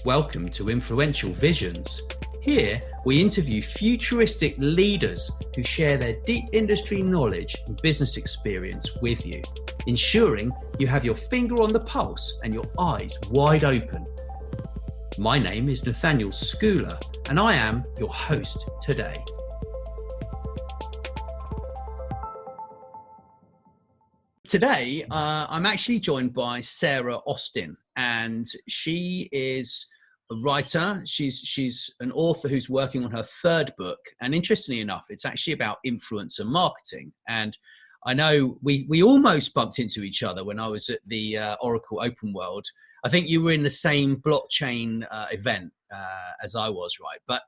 Welcome to Influential Visions. Here, we interview futuristic leaders who share their deep industry knowledge and business experience with you, ensuring you have your finger on the pulse and your eyes wide open. My name is Nathaniel Schooler, and I am your host today. Today, I'm actually joined by Sarah Austin, and she is a writer. She's an author who's working on her third book. And interestingly enough, it's actually about influencer marketing. And I know we almost bumped into each other when I was at the Oracle Open World. I think you were in the same blockchain event as I was, right? But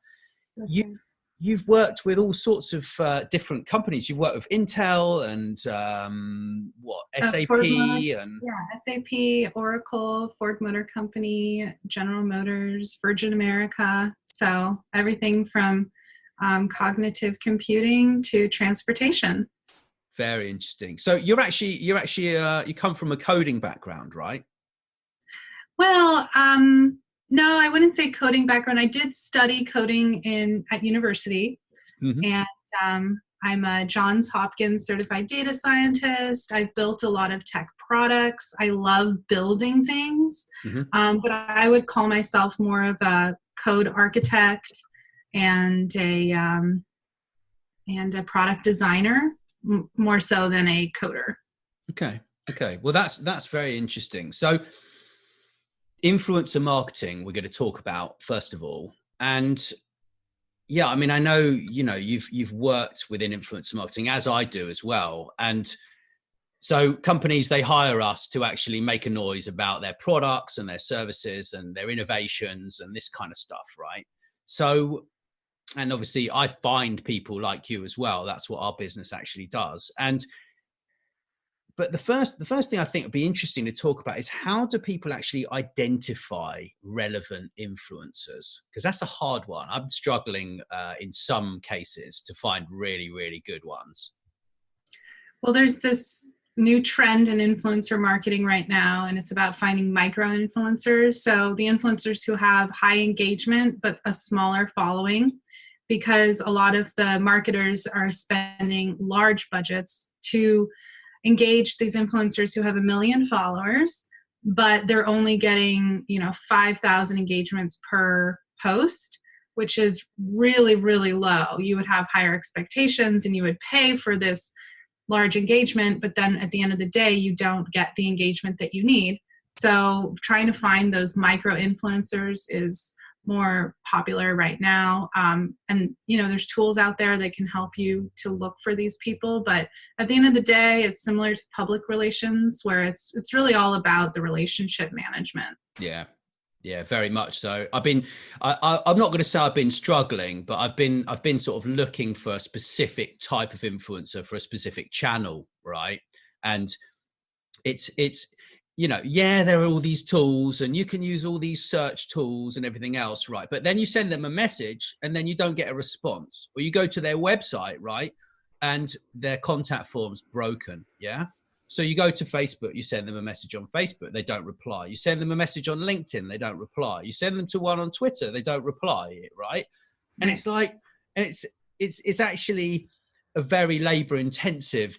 you've worked with all sorts of different companies. You've worked with Intel and SAP and SAP, Oracle, Ford Motor Company, General Motors, Virgin America. So everything from cognitive computing to transportation. Very interesting. So you come from a coding background, right? Well, no, I wouldn't say coding background. I did study coding at university, and I'm a Johns Hopkins certified data scientist. I've built a lot of tech products. I love building things, but I would call myself more of a code architect and a product designer, more so than a coder. Okay. Well, that's very interesting. So, influencer marketing we're going to talk about first of all. And yeah, I mean, I know, you've worked within influencer marketing, as I do as well. And so companies, they hire us to actually make a noise about their products and their services and their innovations and this kind of stuff, right? So, and obviously I find people like you as well. That's what our business actually does. But the first thing I think would be interesting to talk about is, how do people actually identify relevant influencers? Because that's a hard one. I'm struggling in some cases to find really, really good ones. Well, there's this new trend in influencer marketing right now, and it's about finding micro influencers. So the influencers who have high engagement but a smaller following, because a lot of the marketers are spending large budgets to engage these influencers who have 1 million followers, but they're only getting, 5,000 engagements per post, which is really, really low. You would have higher expectations and you would pay for this large engagement, but then at the end of the day, you don't get the engagement that you need. So trying to find those micro influencers is more popular right now. And, there's tools out there that can help you to look for these people. But at the end of the day, it's similar to public relations, where it's really all about the relationship management. Yeah, very much so. I'm not going to say I've been struggling, but I've been sort of looking for a specific type of influencer for a specific channel, right? And it's there are all these tools and you can use all these search tools and everything else, right? But then you send them a message and then you don't get a response, or you go to their website, right? And their contact form's broken. Yeah. So you go to Facebook, you send them a message on Facebook, they don't reply. You send them a message on LinkedIn, they don't reply. You send them to one on Twitter, they don't reply, right? And it's like, and it's actually a very labor intensive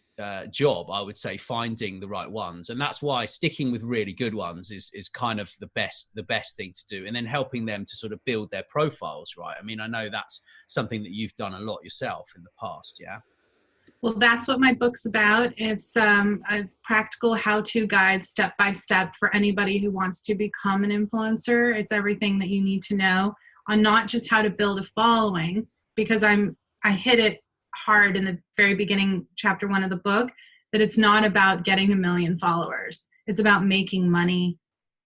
job, I would say, finding the right ones. And that's why sticking with really good ones is kind of the best thing to do. And then helping them to sort of build their profiles, right? I mean, I know that's something that you've done a lot yourself in the past. Yeah. Well, that's what my book's about. It's a practical how-to guide step by step for anybody who wants to become an influencer. It's everything that you need to know on not just how to build a following, because I hit it hard in the very beginning, chapter 1 of the book, that it's not about getting 1 million followers. It's about making money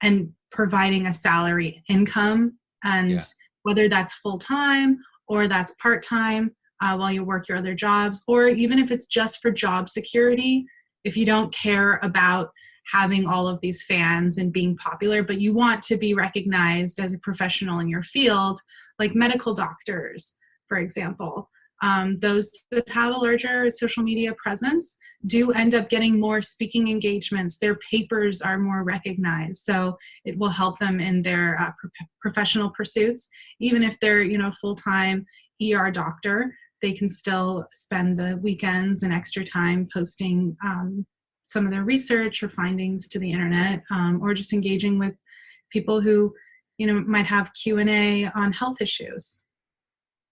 and providing a salary income. And whether that's full-time or that's part-time, while you work your other jobs, or even if it's just for job security, if you don't care about having all of these fans and being popular, but you want to be recognized as a professional in your field, like medical doctors, for example. those that have a larger social media presence do end up getting more speaking engagements. Their papers are more recognized, so it will help them in their professional pursuits. Even if they're, full-time ER doctor, they can still spend the weekends and extra time posting some of their research or findings to the internet, or just engaging with people who, might have Q&A on health issues.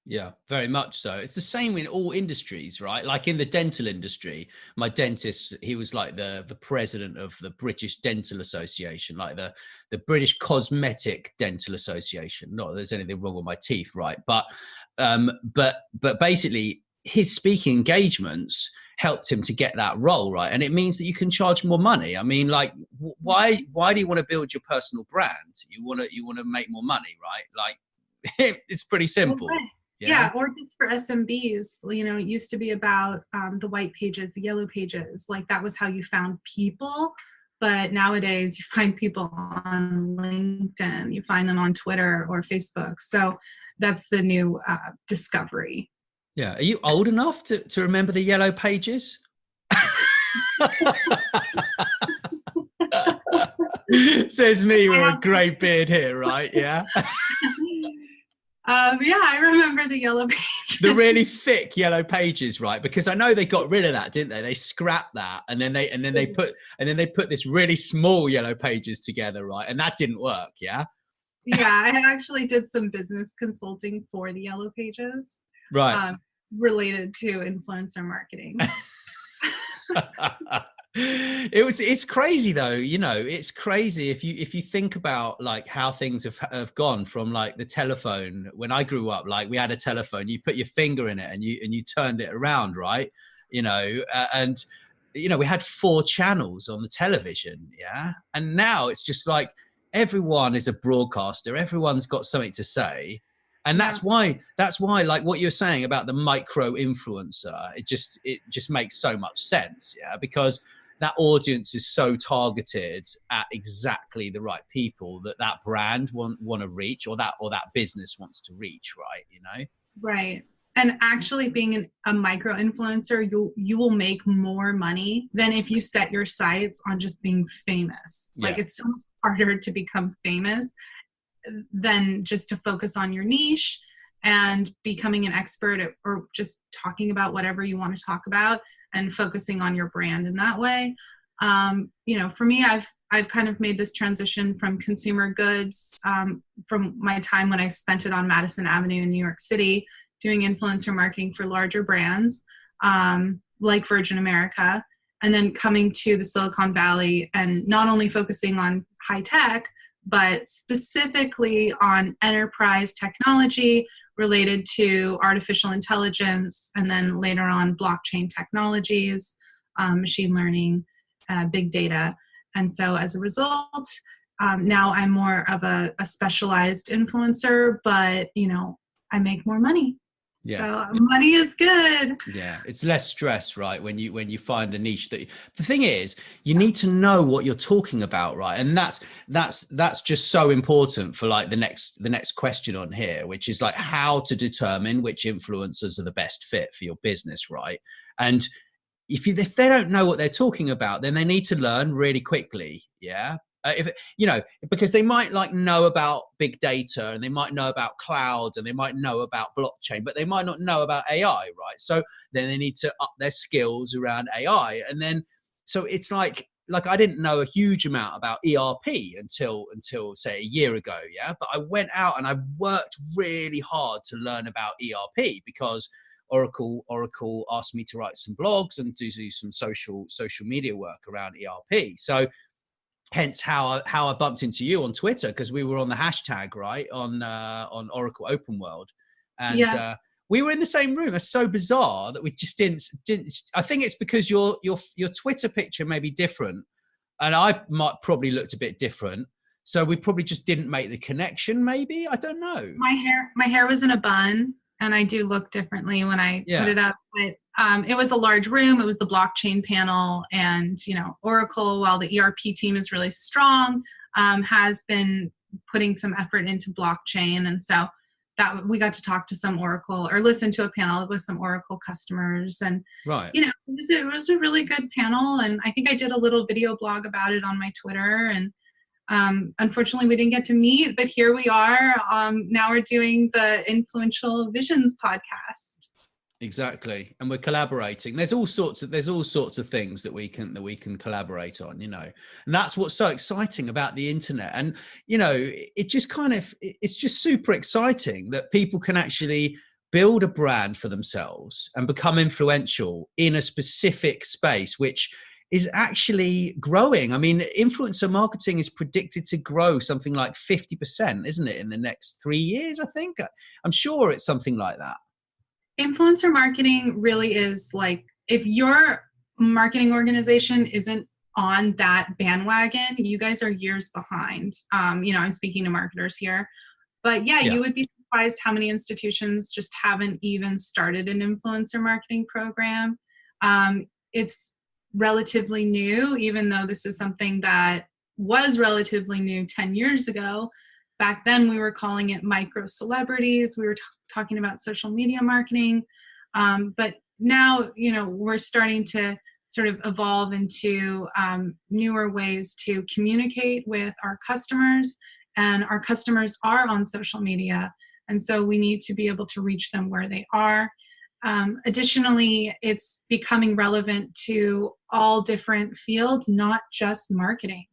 Yeah, very much so. It's the same in all industries, right? Like in the dental industry, my dentist, he was like the president of the British Dental Association, like the British Cosmetic Dental Association. Not that there's anything wrong with my teeth, right? But basically his speaking engagements helped him to get that role, right? And it means that you can charge more money. I mean, like, why do you want to build your personal brand? You want to make more money, right? Like, it's pretty simple. Right. Yeah, or just for SMBs, it used to be about the white pages, the yellow pages, like that was how you found people. But nowadays you find people on LinkedIn, you find them on Twitter or Facebook. So that's the new discovery. Yeah. Are you old enough to remember the yellow pages? Says me with a grey beard here, right? Yeah. Yeah, I remember the yellow pages. The really thick yellow pages, right? Because I know they got rid of that, didn't they? They scrapped that, and then they put this really small yellow pages together, right? And that didn't work, yeah. Yeah, I actually did some business consulting for the yellow pages, right? Related to influencer marketing. It's crazy though, it's crazy if you think about like how things have gone from like the telephone. When I grew up, like we had a telephone, you put your finger in it and you turned it around, right? And we had 4 channels on the television, yeah. And now it's just like everyone is a broadcaster, everyone's got something to say. And that's why like what you're saying about the micro influencer, it just makes so much sense, yeah, because that audience is so targeted at exactly the right people that brand want to reach, or that business wants to reach, right? Right. And actually being a micro influencer, you will make more money than if you set your sights on just being famous. Like it's so much harder to become famous than just to focus on your niche and becoming an expert or just talking about whatever you want to talk about and focusing on your brand in that way. For me, I've kind of made this transition from consumer goods, from my time when I spent it on Madison Avenue in New York City, doing influencer marketing for larger brands, like Virgin America, and then coming to the Silicon Valley and not only focusing on high tech, but specifically on enterprise technology related to artificial intelligence, and then later on blockchain technologies, machine learning, big data. And so as a result, now I'm more of a specialized influencer, but I make more money. Yeah. So money is good. Yeah. It's less stress, right? When you find a niche the thing is, you need to know what you're talking about, right? And that's just so important for like the next question on here, which is like how to determine which influencers are the best fit for your business, right? And if they don't know what they're talking about, then they need to learn really quickly. Yeah. Because they might like know about big data, and they might know about cloud, and they might know about blockchain, but they might not know about AI, right? So then they need to up their skills around AI. And then, so it's like I didn't know a huge amount about ERP until say a year ago. Yeah. But I went out and I worked really hard to learn about ERP because Oracle asked me to write some blogs and do some social media work around ERP. So hence how I bumped into you on Twitter, because we were on the hashtag, right, on Oracle Open World, and we were in the same room. It's so bizarre that we just didn't. I think it's because your Twitter picture may be different, and I might probably looked a bit different, so we probably just didn't make the connection. Maybe, I don't know. My hair was in a bun, and I do look differently when I put it up, but. It was a large room. It was the blockchain panel, and Oracle, while the ERP team is really strong, has been putting some effort into blockchain, and so that we got to talk to some Oracle or listen to a panel with some Oracle customers. And, Right. you know, it was a really good panel. And I think I did a little video blog about it on my Twitter. And unfortunately, we didn't get to meet, but here we are. Now we're doing the Influential Visions podcast. Exactly, and we're collaborating. There's all sorts of things that we can collaborate on, you know, and that's what's so exciting about the internet. And you know, it's just super exciting that people can actually build a brand for themselves and become influential in a specific space, which is actually growing. I mean, influencer marketing is predicted to grow something like 50%, isn't it, in the next 3 years? I think I'm sure it's something like that. Influencer marketing really is like, if your marketing organization isn't on that bandwagon, you guys are years behind. You know, I'm speaking to marketers here, but yeah, you would be surprised how many institutions just haven't even started an influencer marketing program. It's relatively new, even though this is something that was relatively new 10 years ago. Back then, we were calling it micro celebrities. We were talking about social media marketing. But now, you know, we're starting to sort of evolve into newer ways to communicate with our customers. And our customers are on social media. And so we need to be able to reach them where they are. Additionally, it's becoming relevant to all different fields, not just marketing.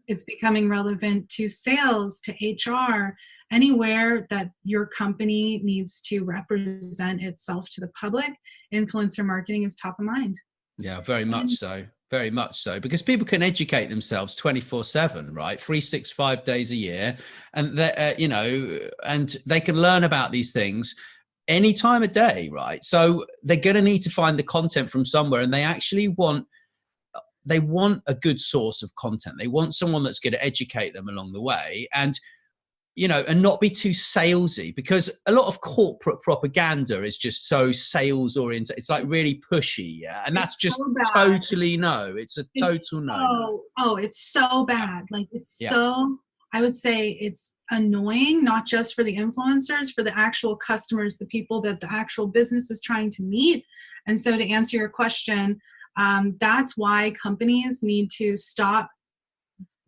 It's becoming relevant to sales, to HR, anywhere that your company needs to represent itself to the public. Influencer marketing is top of mind. Yeah, very much so. Very much so, because people can educate themselves 24/7, right? 365 days a year. And, you know, and they can learn about these things any time of day, right? So they're going to need to find the content from somewhere, and they actually want a good source of content. They want someone that's going to educate them along the way, and, you know, and not be too salesy, because a lot of corporate propaganda is just so sales oriented. It's like really pushy. Yeah. And that's just so totally no. It's a total no. Oh, it's so bad. Like it's so, I would say it's annoying, not just for the influencers, for the actual customers, the people that the actual business is trying to meet. And so to answer your question, that's why companies need to stop,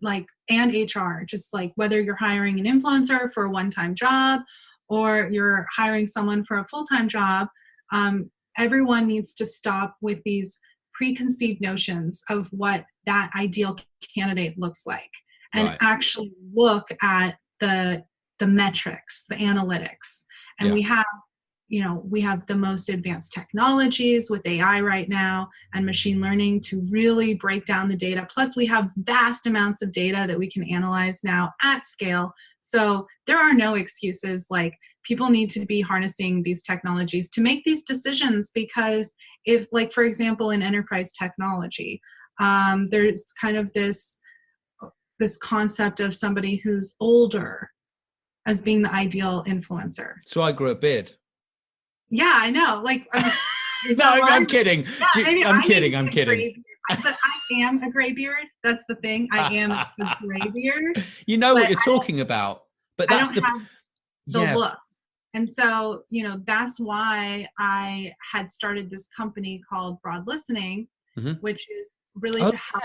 like, and HR, just like whether you're hiring an influencer for a one-time job or you're hiring someone for a full-time job, everyone needs to stop with these preconceived notions of what that ideal candidate looks like, and actually look at the metrics, the analytics. And we have, you know, we have the most advanced technologies with AI right now and machine learning to really break down the data. Plus, we have vast amounts of data that we can analyze now at scale. So there are no excuses. Like, people need to be harnessing these technologies to make these decisions, because if, like, for example, in enterprise technology, there's kind of this concept of somebody who's older as being the ideal influencer. So I grew a beard. Yeah, I know. Like, no, I'm kidding. Yeah, I'm kidding. But I am a gray beard. That's the thing. I am a gray beard. You know what you're talking about, but that's I don't have the look. And so, you know, that's why I had started this company called Broad Listening, which is really to help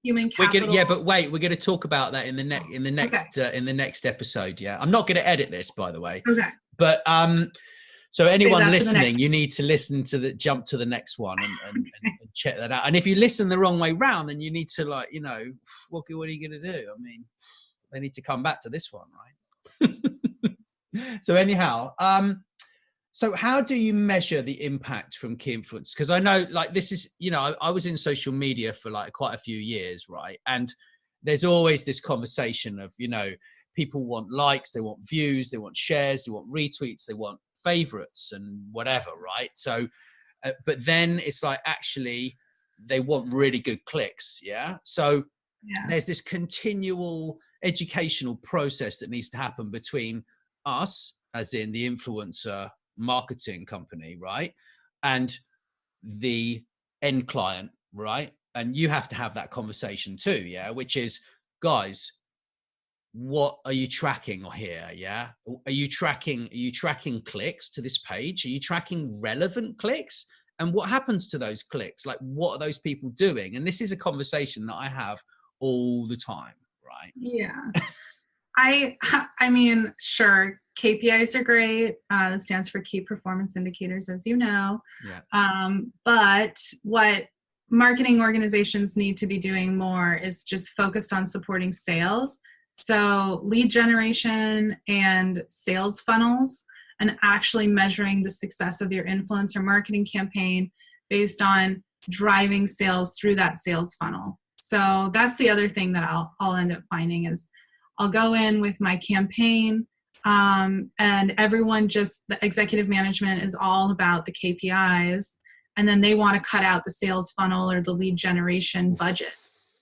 human capital. But wait, we're going to talk about that in the next episode. Yeah, I'm not going to edit this, by the way. Okay. But so anyone listening, you need to jump to the next one and check that out. And if you listen the wrong way round, then you need to, like, you know, what are you going to do? I mean, they need to come back to this one, right? So anyhow, so how do you measure the impact from key influence? Because I know, like, this is, you know, I was in social media for like quite a few years, right? And there's always this conversation of, you know, people want likes, they want views, they want shares, they want retweets, they want favorites and whatever, right? So, but then it's like, actually, they want really good clicks, yeah? So there's this continual educational process that needs to happen between us, as in the influencer marketing company, right, and the end client, right? And you have to have that conversation too, yeah, which is, guys, what are you tracking here? Yeah. Are you tracking clicks to this page? Are you tracking relevant clicks? And what happens to those clicks? Like, what are those people doing? And this is a conversation that I have all the time, right? Yeah. I mean, sure, KPIs are great. That stands for key performance indicators, as you know. Yeah. But what marketing organizations need to be doing more is just focused on supporting sales. So lead generation and sales funnels, and actually measuring the success of your influencer marketing campaign based on driving sales through that sales funnel. So that's the other thing that I'll end up finding is I'll go in with my campaign, and everyone, just the executive management is all about the KPIs, and then they want to cut out the sales funnel or the lead generation budget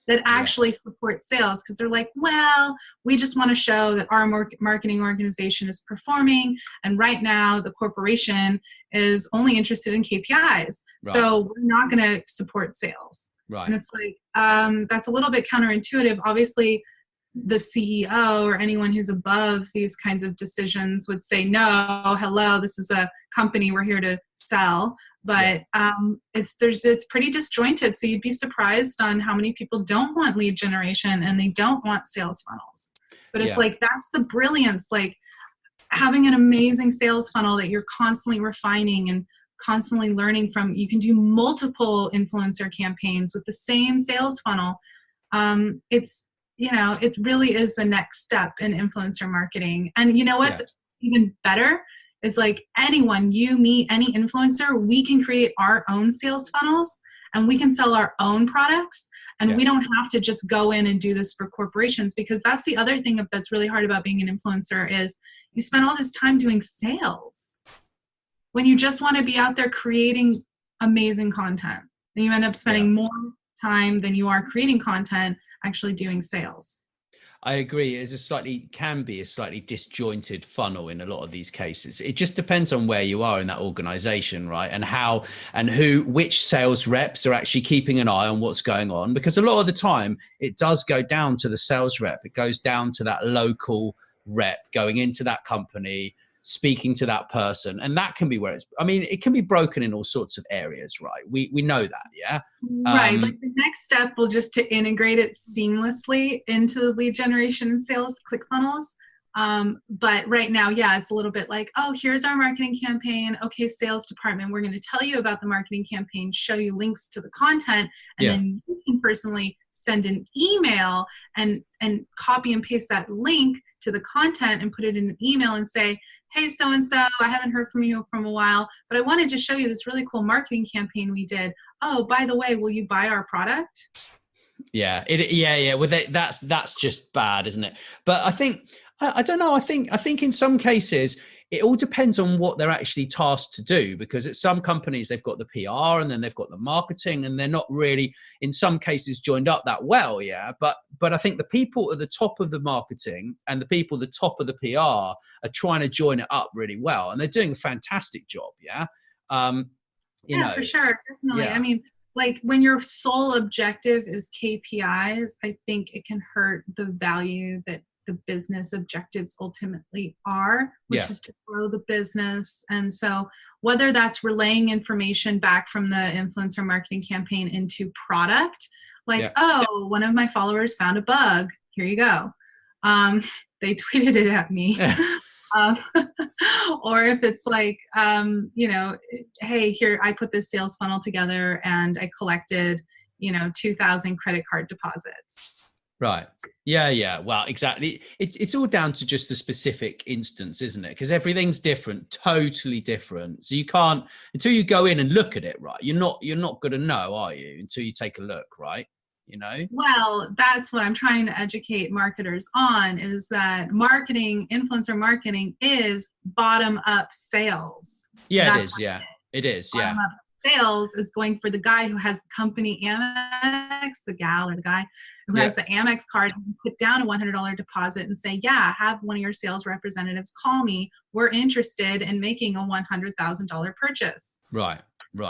that actually support sales, because they're like, well, we just want to show that our marketing organization is performing, and right now the corporation is only interested in KPIs. Right. So we're not going to support sales. Right. And it's like, that's a little bit counterintuitive. Obviously, the CEO or anyone who's above these kinds of decisions would say, no, hello, this is a company, we're here to sell. But it's pretty disjointed. So you'd be surprised on how many people don't want lead generation and they don't want sales funnels. But it's like, that's the brilliance, like having an amazing sales funnel that you're constantly refining and constantly learning from. You can do multiple influencer campaigns with the same sales funnel. It really is the next step in influencer marketing. And you know what's even better is, like, anyone you meet, any influencer, we can create our own sales funnels and we can sell our own products. And we don't have to just go in and do this for corporations, because that's the other thing that's really hard about being an influencer is you spend all this time doing sales when you just want to be out there creating amazing content. And you end up spending more time than you are creating content actually doing sales. I agree. Can be a slightly disjointed funnel in a lot of these cases. It just depends on where you are in that organization, right? And which sales reps are actually keeping an eye on what's going on, because a lot of the time it does go down to the sales rep. It goes down to that local rep going into that company, speaking to that person. And that can be where it can be broken in all sorts of areas, right? We know that, yeah? Right. Like the next step will just to integrate it seamlessly into the lead generation and sales ClickFunnels. But right now, it's a little bit like, oh, here's our marketing campaign. Okay, sales department, we're going to tell you about the marketing campaign, show you links to the content, and then you can personally send an email and copy and paste that link to the content and put it in an email and say, hey, so-and-so, I haven't heard from you from a while, but I wanted to show you this really cool marketing campaign we did. Oh, by the way, will you buy our product? Yeah. Well, that's just bad, isn't it? But I think, I don't know. I think in some cases, it all depends on what they're actually tasked to do, because at some companies, they've got the PR and then they've got the marketing, and they're not really, in some cases, joined up that well. Yeah. But I think the people at the top of the marketing and the people at the top of the PR are trying to join it up really well. And they're doing a fantastic job. Yeah. For sure. Definitely. Yeah. I mean, like when your sole objective is KPIs, I think it can hurt the value that the business objectives ultimately are, which is to grow the business. And so whether that's relaying information back from the influencer marketing campaign into product, like, one of my followers found a bug, here you go. They tweeted it at me. Or if it's like, hey, here, I put this sales funnel together and I collected, 2,000 credit card deposits. Right. Yeah. Well, exactly. It's all down to just the specific instance, isn't it? Because everything's different, totally different. So you can't, until you go in and look at it, right? You're not going to know, are you? Until you take a look, right? Well, that's what I'm trying to educate marketers on, is that influencer marketing is bottom up sales. Yeah, it is. Yeah, it is. Yeah. Sales is going for the guy who has company Amex, the gal or the guy who has the Amex card, and put down a $100 deposit and say, have one of your sales representatives call me. We're interested in making a $100,000 purchase. Right.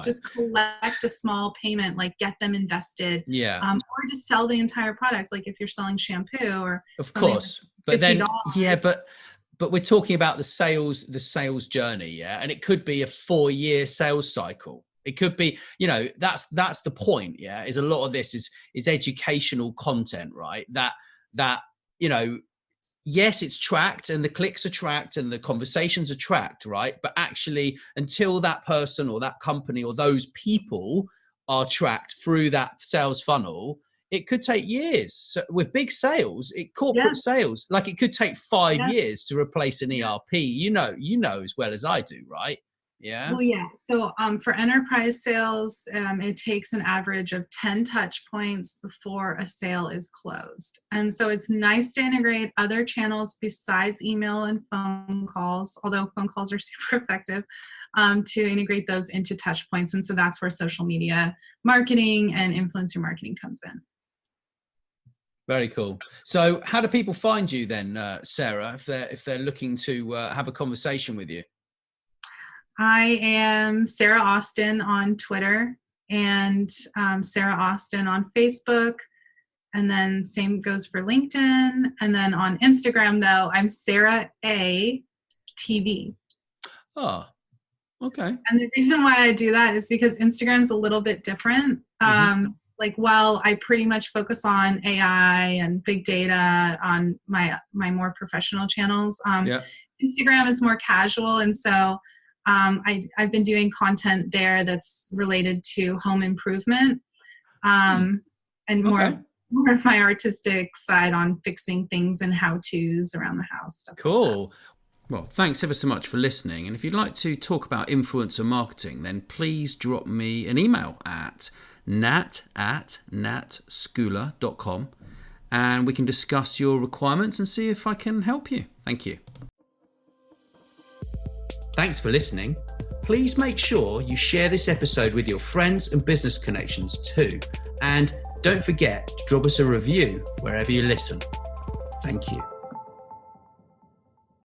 Just collect a small payment, like get them invested. Yeah. Or just sell the entire product. Like if you're selling shampoo or of course. But then, $50. yeah, but we're talking about the sales journey. Yeah. And it could be a 4-year sales cycle. It could be, that's the point. Yeah. Is a lot of this is educational content, right? That, yes, it's tracked and the clicks are tracked and the conversations are tracked, right? But actually, until that person or that company or those people are tracked through that sales funnel, it could take years. So with big sales, corporate sales, like it could take 5 years to replace an ERP. You know as well as I do, right? Yeah. Well, yeah. So for enterprise sales, it takes an average of 10 touch points before a sale is closed. And so it's nice to integrate other channels besides email and phone calls, although phone calls are super effective, to integrate those into touch points. And so that's where social media marketing and influencer marketing comes in. Very cool. So how do people find you then, Sarah, if they're looking to have a conversation with you? I am Sarah Austin on Twitter and Sarah Austin on Facebook. And then same goes for LinkedIn. And then on Instagram, though, I'm Sarah A TV. Oh, okay. And the reason why I do that is because Instagram's a little bit different. Like, while I pretty much focus on AI and big data on my more professional channels, Instagram is more casual. And so I've been doing content there that's related to home improvement, and more of my artistic side on fixing things and how-tos around the house. Cool. Well, thanks ever so much for listening. And if you'd like to talk about influencer marketing, then please drop me an email at nat@natschooler.com and we can discuss your requirements and see if I can help you. Thank you. Thanks for listening. Please make sure you share this episode with your friends and business connections too. And don't forget to drop us a review wherever you listen. Thank you.